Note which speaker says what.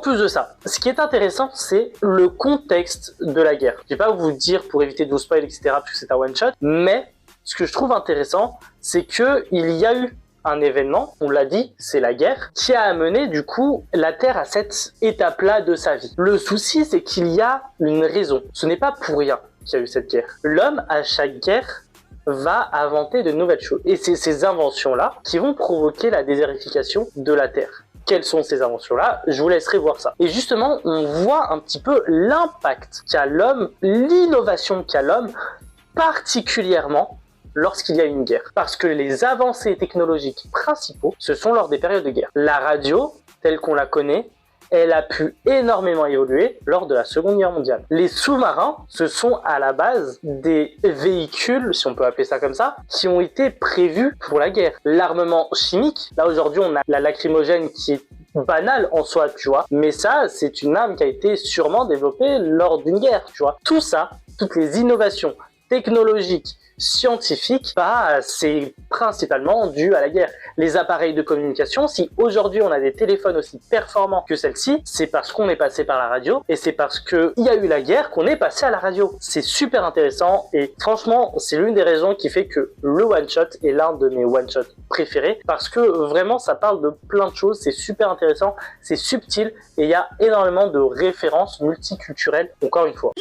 Speaker 1: plus de ça, ce qui est intéressant, c'est le contexte de la guerre. Je vais pas vous dire pour éviter de vous spoil, etc., parce que c'est un one-shot, mais ce que je trouve intéressant, c'est qu'il y a eu un événement, on l'a dit, c'est la guerre, qui a amené du coup la Terre à cette étape-là de sa vie. Le souci, c'est qu'il y a une raison. Ce n'est pas pour rien qu'il y a eu cette guerre. L'homme, à chaque guerre, va inventer de nouvelles choses. Et c'est ces inventions-là qui vont provoquer la désertification de la Terre. Quelles sont ces inventions-là? Je vous laisserai voir ça. Et justement, on voit un petit peu l'impact qu'a l'homme, l'innovation qu'a l'homme, particulièrement lorsqu'il y a une guerre. Parce que les avancées technologiques principaux, ce sont lors des périodes de guerre. La radio, telle qu'on la connaît, elle a pu énormément évoluer lors de la Seconde Guerre mondiale. Les sous-marins, ce sont à la base des véhicules, si on peut appeler ça comme ça, qui ont été prévus pour la guerre. L'armement chimique, là aujourd'hui on a la lacrymogène qui est banale en soi, tu vois, mais ça, c'est une arme qui a été sûrement développée lors d'une guerre, tu vois. Tout ça, toutes les innovations technologiques, scientifique, c'est principalement dû à la guerre. Les appareils de communication, si aujourd'hui on a des téléphones aussi performants que celle-ci, c'est parce qu'on est passé par la radio et c'est parce qu'il y a eu la guerre qu'on est passé à la radio. C'est super intéressant et franchement, c'est l'une des raisons qui fait que le one-shot est l'un de mes one-shots préférés parce que vraiment ça parle de plein de choses, c'est super intéressant, c'est subtil et il y a énormément de références multiculturelles, encore une fois.